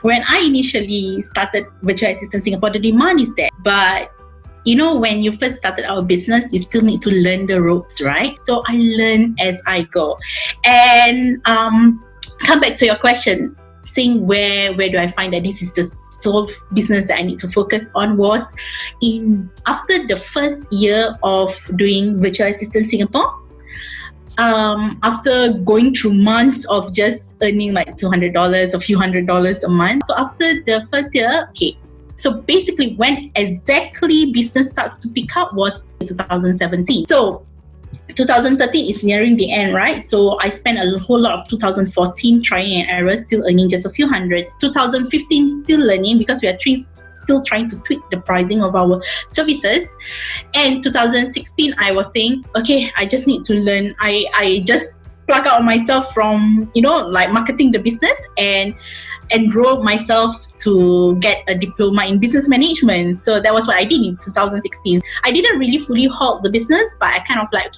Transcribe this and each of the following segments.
when I initially started Virtual Assistant Singapore, the demand is there. But when you first started our business, you still need to learn the ropes, right? So I learn as I go. And come back to your question, saying where do I find that this is the sole business that I need to focus on, was after the first year of doing Virtual Assistant Singapore. After going through months of just earning like $200, a few $100s a month. So after the first year, so basically when exactly business starts to pick up was 2017. So 2013 is nearing the end, right? So I spent a whole lot of 2014 trying and error, still earning just a few hundreds. 2015 still learning because we are still trying to tweak the pricing of our services. And 2016 I was saying, okay, I just need to learn. I just plug out myself from like marketing the business and enroll myself to get a diploma in business management. So that was what I did in 2016. I didn't really fully halt the business, but I kind of like,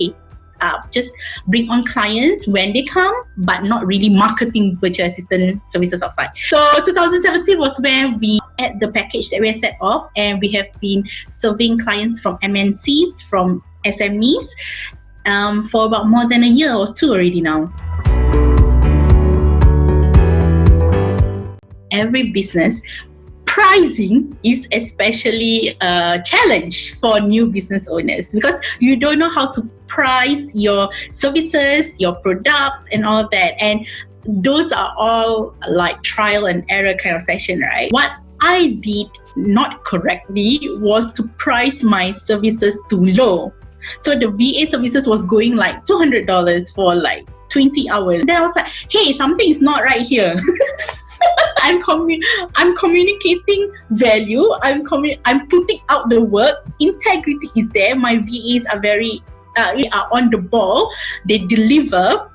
just bring on clients when they come, but not really marketing virtual assistant services outside. So 2017 was when we had the package that we had set off, and we have been serving clients from MNCs, from SMEs, for about more than a year or two already now. Every business, pricing is especially a challenge for new business owners, because you don't know how to price your services, your products, and all that. And those are all like trial and error kind of session, right? What I did not correctly was to price my services too low. So the VA services was going like $200 for like 20 hours. Then I was like, hey, something is not right here. I'm communicating value. I'm putting out the work. Integrity is there. My VAs are very are on the ball. They deliver.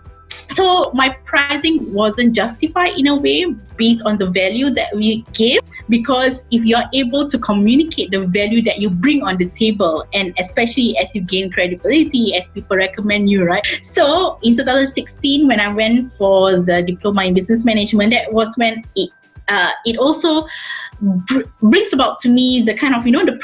So my pricing wasn't justified in a way based on the value that we give, because if you're able to communicate the value that you bring on the table, and especially as you gain credibility, as people recommend you, right? So in 2016, when I went for the diploma in business management, that was when it also brings about to me the kind of, the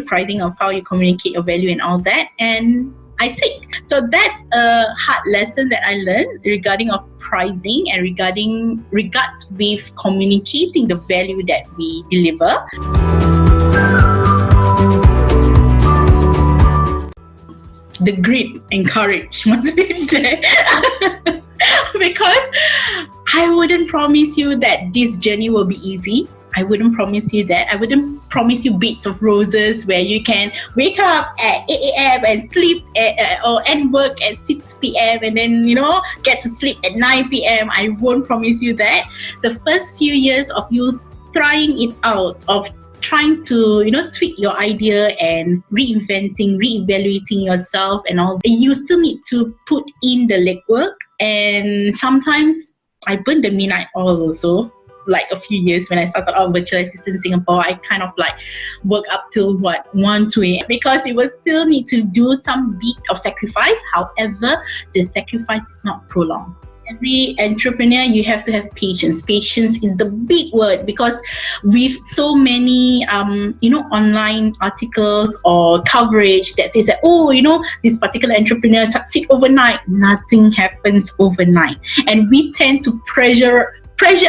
pricing of how you communicate your value and all that. And I take. So that's a hard lesson that I learned regarding of pricing and regards with communicating the value that we deliver. The grit and courage must be there. Because I wouldn't promise you that this journey will be easy. I wouldn't promise you that. I wouldn't promise you beds of roses where you can wake up at 8 a.m. and sleep and work at 6 p.m. and then, get to sleep at 9 p.m. I won't promise you that. The first few years of you trying it out, of trying to, tweak your idea and reevaluating yourself and all, you still need to put in the legwork. And sometimes I burned the midnight oil also. Like a few years when I started out Virtual Assistant Singapore, I kind of like work up till 1, 2 a.m. because you will still need to do some bit of sacrifice. However, the sacrifice is not prolonged. Every entrepreneur, you have to have patience. Patience is the big word, because with so many online articles or coverage that says that, this particular entrepreneur succeed overnight. Nothing happens overnight, and we tend to pressure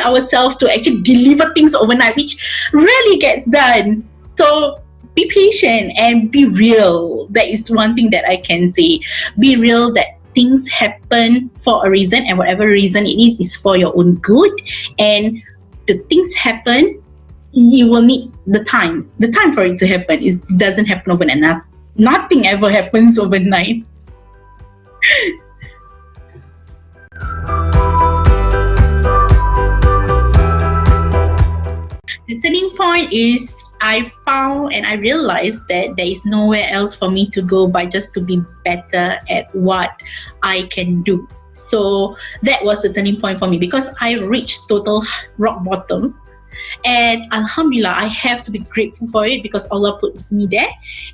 ourselves to actually deliver things overnight, which rarely gets done. So be patient and be real. That is one thing that I can say. Be real that things happen for a reason, and whatever reason it is for your own good. And the things happen, you will need the time for it to happen. It doesn't happen overnight. Nothing ever happens overnight. The turning point is I found and I realized that there is nowhere else for me to go but just to be better at what I can do. So that was the turning point for me, because I reached total rock bottom. And Alhamdulillah, I have to be grateful for it, because Allah puts me there.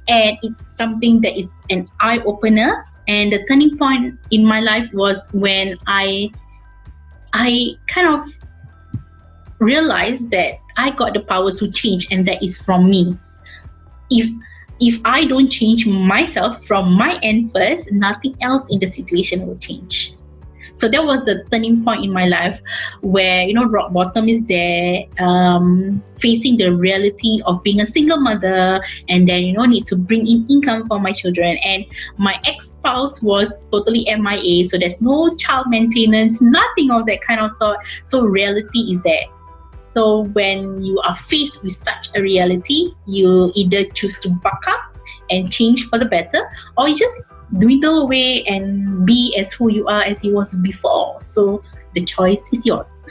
And it's something that is an eye-opener. And the turning point in my life was when I kind of realized that I got the power to change, and that is from me. If I don't change myself from my end first, nothing else in the situation will change. So that was the turning point in my life where, rock bottom is there, facing the reality of being a single mother, and then, need to bring in income for my children. And my ex-spouse was totally MIA. So there's no child maintenance, nothing of that kind of sort. So reality is there. So when you are faced with such a reality, you either choose to buck up and change for the better, or you just dwindle away and be as who you are as you was before. So the choice is yours.